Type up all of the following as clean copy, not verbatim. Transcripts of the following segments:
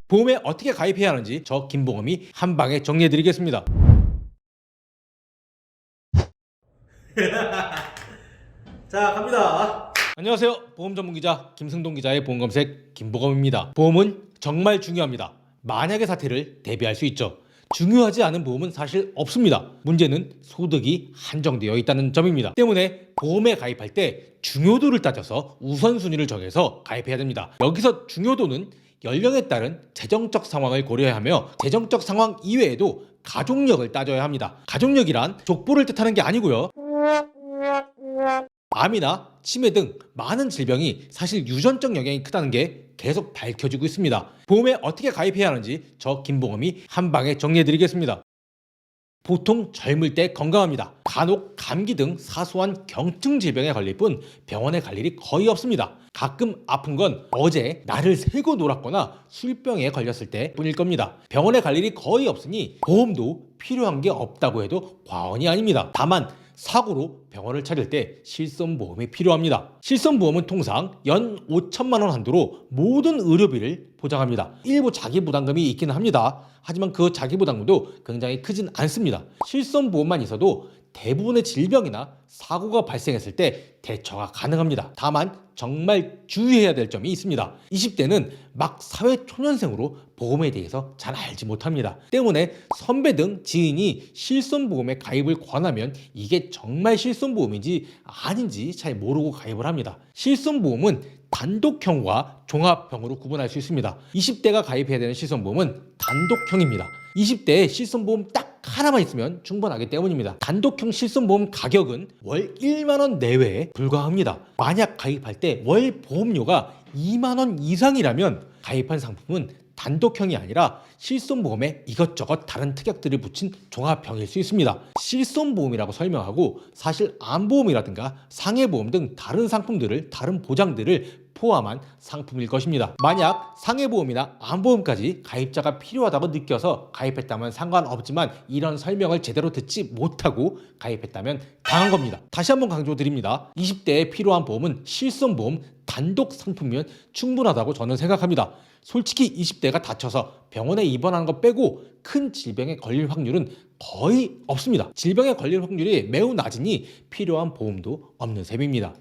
보험에 어떻게 가입해야 하는지 저 김보검이 한 방에 정리해드리겠습니다. 자, 갑니다. 안녕하세요. 보험 전문기자 김승동 기자의 보험검색 김보검입니다. 보험은 정말 중요합니다. 만약의 사태를 대비할 수 있죠. 중요하지 않은 보험은 사실 없습니다. 문제는 소득이 한정되어 있다는 점입니다. 때문에 보험에 가입할 때 중요도를 따져서 우선순위를 정해서 가입해야 됩니다. 여기서 중요도는 연령에 따른 재정적 상황을 고려해야 하며 재정적 상황 이외에도 가족력을 따져야 합니다. 가족력이란 족보를 뜻하는 게 아니고요. 암이나 치매 등 많은 질병이 사실 유전적 영향이 크다는 게 계속 밝혀지고 있습니다. 보험에 어떻게 가입해야 하는지 저 김보검이 한 방에 정리해드리겠습니다. 보통 젊을 때 건강합니다. 간혹 감기 등 사소한 경증 질병에 걸릴 뿐 병원에 갈 일이 거의 없습니다. 가끔 아픈 건 어제 날을 새고 놀았거나 술병에 걸렸을 때 뿐일 겁니다. 병원에 갈 일이 거의 없으니 보험도 필요한 게 없다고 해도 과언이 아닙니다. 다만 사고로 병원을 찾을 때 실손보험이 필요합니다. 실손보험은 통상 연 5천만 원 한도로 모든 의료비를 보장합니다. 일부 자기부담금이 있기는 합니다. 하지만 그 자기부담금도 굉장히 크진 않습니다. 실손보험만 있어도 대부분의 질병이나 사고가 발생했을 때 대처가 가능합니다. 다만 정말 주의해야 될 점이 있습니다. 20대는 막 사회초년생으로 보험에 대해서 잘 알지 못합니다. 때문에 선배 등 지인이 실손보험에 가입을 권하면 이게 정말 실손보험인지 아닌지 잘 모르고 가입을 합니다. 실손보험은 단독형과 종합형으로 구분할 수 있습니다. 20대가 가입해야 되는 실손보험은 단독형입니다. 20대에 실손보험 딱 하나만 있으면 충분하기 때문입니다. 단독형 실손보험 가격은 월 1만 원 내외에 불과합니다. 만약 가입할 때 월 보험료가 2만 원 이상이라면 가입한 상품은 단독형이 아니라 실손보험에 이것저것 다른 특약들을 붙인 종합형일 수 있습니다. 실손보험이라고 설명하고 사실 암보험이라든가 상해보험 등 다른 보장들을 포함한 상품일 것입니다. 만약 상해보험이나 암보험까지 가입자가 필요하다고 느껴서 가입했다면 상관없지만 이런 설명을 제대로 듣지 못하고 가입했다면 당한 겁니다. 다시 한번 강조드립니다. 20대에 필요한 보험은 실손보험 단독 상품이면 충분하다고 저는 생각합니다. 솔직히 20대가 다쳐서 병원에 입원하는 것 빼고 큰 질병에 걸릴 확률은 거의 없습니다. 질병에 걸릴 확률이 매우 낮으니 필요한 보험도 없는 셈입니다.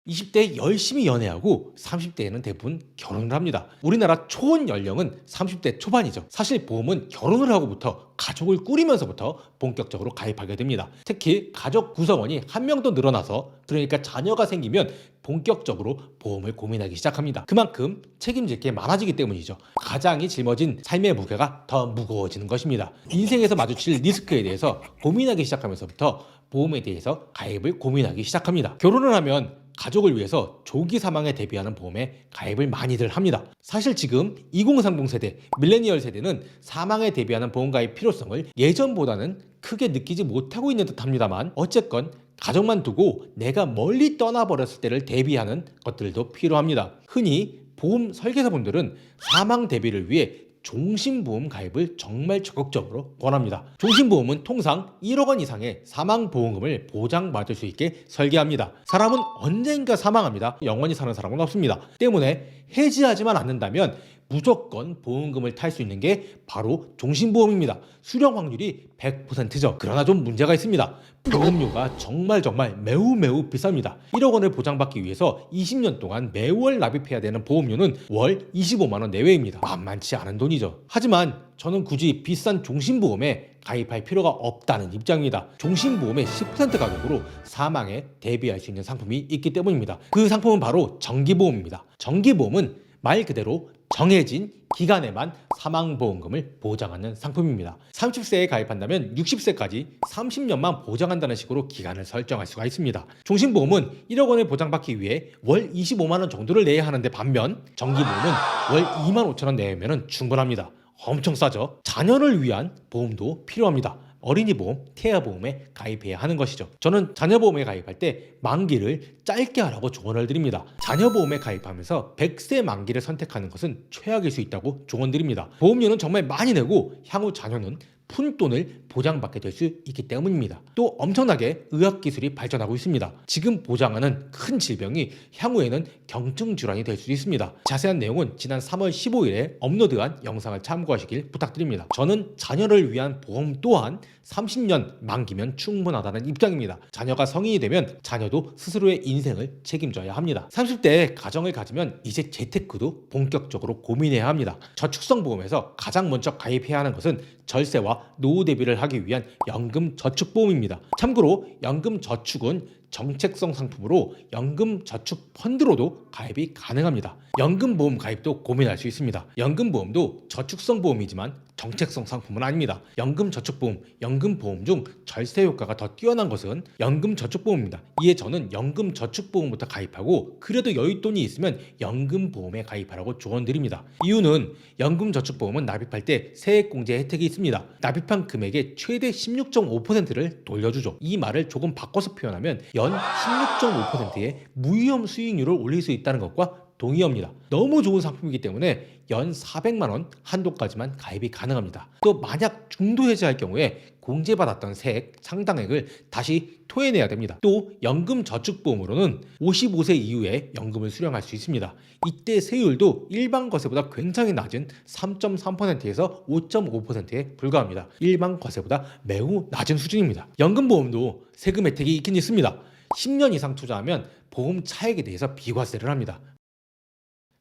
20대 열심히 연애하고 30대에는 대부분 결혼을 합니다. 우리나라 초혼 연령은 30대 초반이죠. 사실 보험은 결혼을 하고부터 가족을 꾸리면서부터 본격적으로 가입하게 됩니다. 특히 가족 구성원이 한 명 더 늘어나서 그러니까 자녀가 생기면 본격적으로 보험을 고민하기 시작합니다. 그만큼 책임질 게 많아지기 때문이죠. 가장이 짊어진 삶의 무게가 더 무거워지는 것입니다. 인생에서 마주칠 리스크에 대해서 고민하기 시작하면서부터 보험에 대해서 가입을 고민하기 시작합니다. 결혼을 하면 가족을 위해서 조기 사망에 대비하는 보험에 가입을 많이들 합니다. 사실 지금 2030 세대, 밀레니얼 세대는 사망에 대비하는 보험 가입 필요성을 예전보다는 크게 느끼지 못하고 있는 듯 합니다만 어쨌건 가족만 두고 내가 멀리 떠나버렸을 때를 대비하는 것들도 필요합니다. 흔히 보험 설계사분들은 사망 대비를 위해 종신보험 가입을 정말 적극적으로 권합니다. 종신보험은 통상 1억 원 이상의 사망보험금을 보장받을 수 있게 설계합니다. 사람은 언젠가 사망합니다. 영원히 사는 사람은 없습니다. 때문에 해지하지만 않는다면 무조건 보험금을 탈 수 있는 게 바로 종신보험입니다. 수령 확률이 100%죠. 그러나 좀 문제가 있습니다. 보험료가 정말 매우 비쌉니다. 1억 원을 보장받기 위해서 20년 동안 매월 납입해야 되는 보험료는 월 25만 원 내외입니다. 만만치 않은 돈이죠. 하지만 저는 굳이 비싼 종신보험에 가입할 필요가 없다는 입장입니다. 종신보험의 10% 가격으로 사망에 대비할 수 있는 상품이 있기 때문입니다. 그 상품은 바로 정기보험입니다. 정기보험은 말 그대로 정해진 기간에만 사망보험금을 보장하는 상품입니다. 30세에 가입한다면 60세까지 30년만 보장한다는 식으로 기간을 설정할 수가 있습니다. 종신보험은 1억 원을 보장받기 위해 월 25만 원 정도를 내야 하는데 반면 정기보험은 월 2만 5천 원 내면 충분합니다. 엄청 싸죠? 자녀를 위한 보험도 필요합니다. 어린이보험, 태아보험에 가입해야 하는 것이죠. 저는 자녀보험에 가입할 때 만기를 짧게 하라고 조언을 드립니다. 자녀보험에 가입하면서 100세 만기를 선택하는 것은 최악일 수 있다고 조언드립니다. 보험료는 정말 많이 내고 향후 자녀는 푼돈을 보장받게 될 수 있기 때문입니다. 또 엄청나게 의학기술이 발전하고 있습니다. 지금 보장하는 큰 질병이 향후에는 경증질환이 될 수 있습니다. 자세한 내용은 지난 3월 15일에 업로드한 영상을 참고하시길 부탁드립니다. 저는 자녀를 위한 보험 또한 30년 만기면 충분하다는 입장입니다. 자녀가 성인이 되면 자녀도 스스로의 인생을 책임져야 합니다. 30대에 가정을 가지면 이제 재테크도 본격적으로 고민해야 합니다. 저축성보험에서 가장 먼저 가입해야 하는 것은 절세와 노후 대비를 하기 위한 연금저축보험입니다. 참고로 연금저축은 정책성 상품으로 연금저축펀드로도 가입이 가능합니다. 연금보험 가입도 고민할 수 있습니다. 연금보험도 저축성 보험이지만 정책성 상품은 아닙니다. 연금저축보험, 연금보험 중 절세 효과가 더 뛰어난 것은 연금저축보험입니다. 이에 저는 연금저축보험부터 가입하고 그래도 여윳돈이 있으면 연금보험에 가입하라고 조언드립니다. 이유는 연금저축보험은 납입할 때 세액공제 혜택이 있습니다. 납입한 금액의 최대 16.5%를 돌려주죠. 이 말을 조금 바꿔서 표현하면 연 16.5%의 무위험 수익률을 올릴 수 있다는 것과 동의합니다. 너무 좋은 상품이기 때문에 연 400만 원 한도까지만 가입이 가능합니다. 또 만약 중도 해지할 경우에 공제받았던 세액 상당액을 다시 토해내야 됩니다. 또 연금저축보험으로는 55세 이후에 연금을 수령할 수 있습니다. 이때 세율도 일반 과세보다 굉장히 낮은 3.3%에서 5.5%에 불과합니다. 일반 과세보다 매우 낮은 수준입니다. 연금보험도 세금 혜택이 있긴 있습니다. 10년 이상 투자하면 보험 차액에 대해서 비과세를 합니다.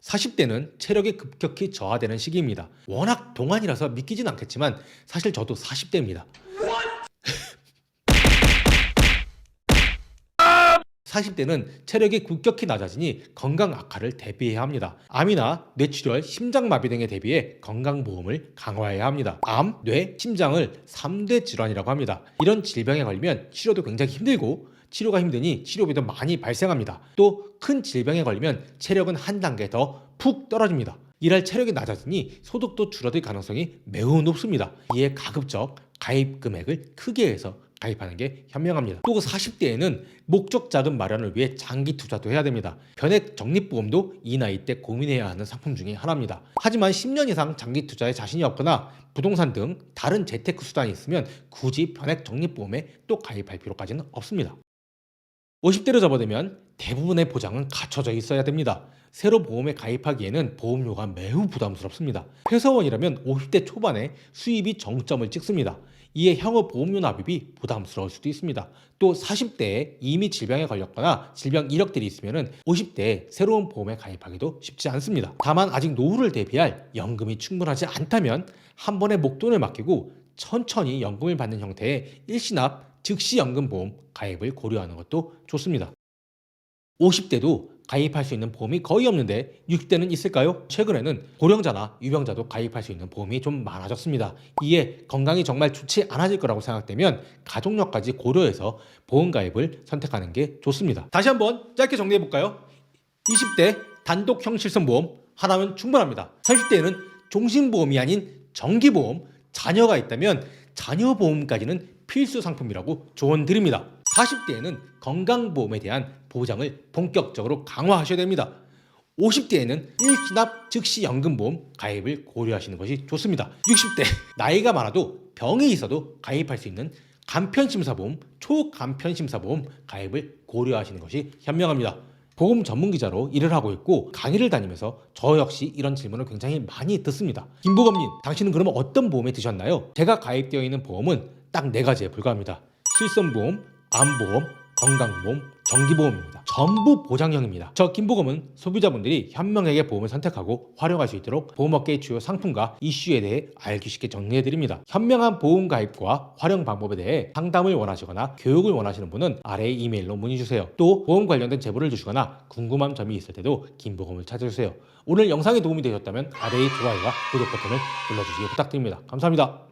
40대는 체력이 급격히 저하되는 시기입니다. 워낙 동안이라서 믿기진 않겠지만 사실 저도 40대입니다. 40대는 체력이 급격히 낮아지니 건강 악화를 대비해야 합니다. 암이나 뇌출혈, 심장마비 등에 대비해 건강보험을 강화해야 합니다. 암, 뇌, 심장을 3대 질환이라고 합니다. 이런 질병에 걸리면 치료도 굉장히 힘들고 치료가 힘드니 치료비도 많이 발생합니다. 또 큰 질병에 걸리면 체력은 한 단계 더 푹 떨어집니다. 이날 체력이 낮아지니 소득도 줄어들 가능성이 매우 높습니다. 이에 가급적 가입 금액을 크게 해서 가입하는 게 현명합니다. 또 40대에는 목적 자금 마련을 위해 장기 투자도 해야 됩니다. 변액 적립보험도 이 나이 때 고민해야 하는 상품 중에 하나입니다. 하지만 10년 이상 장기 투자에 자신이 없거나 부동산 등 다른 재테크 수단이 있으면 굳이 변액 적립보험에 또 가입할 필요까지는 없습니다. 50대로 접어들면 대부분의 보장은 갖춰져 있어야 됩니다. 새로 보험에 가입하기에는 보험료가 매우 부담스럽습니다. 회사원이라면 50대 초반에 수입이 정점을 찍습니다. 이에 향후 보험료 납입이 부담스러울 수도 있습니다. 또 40대에 이미 질병에 걸렸거나 질병 이력들이 있으면 50대에 새로운 보험에 가입하기도 쉽지 않습니다. 다만 아직 노후를 대비할 연금이 충분하지 않다면 한 번에 목돈을 맡기고 천천히 연금을 받는 형태의 일시납 즉시 연금보험 가입을 고려하는 것도 좋습니다. 50대도 가입할 수 있는 보험이 거의 없는데 60대는 있을까요? 최근에는 고령자나 유병자도 가입할 수 있는 보험이 좀 많아졌습니다. 이에 건강이 정말 좋지 않아질 거라고 생각되면 가족력까지 고려해서 보험 가입을 선택하는 게 좋습니다. 다시 한번 짧게 정리해 볼까요? 20대 단독 형실성보험 하나면 충분합니다. 30대에는 종신보험이 아닌 정기보험, 자녀가 있다면 자녀보험까지는 필수 상품이라고 조언드립니다. 40대에는 건강보험에 대한 보장을 본격적으로 강화하셔야 됩니다. 50대에는 일시납 즉시 연금보험 가입을 고려하시는 것이 좋습니다. 60대 나이가 많아도 병이 있어도 가입할 수 있는 간편심사보험, 초간편심사보험 가입을 고려하시는 것이 현명합니다. 보험 전문기자로 일을 하고 있고 강의를 다니면서 저 역시 이런 질문을 굉장히 많이 듣습니다. 김보검님, 당신은 그러면 어떤 보험에 드셨나요? 제가 가입되어 있는 보험은 딱 4가지에 불과합니다. 실손보험, 암보험, 건강보험, 정기보험입니다. 전부 보장형입니다. 저 김보검은 소비자분들이 현명하게 보험을 선택하고 활용할 수 있도록 보험업계의 주요 상품과 이슈에 대해 알기 쉽게 정리해드립니다. 현명한 보험 가입과 활용 방법에 대해 상담을 원하시거나 교육을 원하시는 분은 아래의 이메일로 문의주세요. 또 보험 관련된 제보를 주시거나 궁금한 점이 있을 때도 김보검을 찾아주세요. 오늘 영상이 도움이 되셨다면 아래의 좋아요와 구독 버튼을 눌러주시기 부탁드립니다. 감사합니다.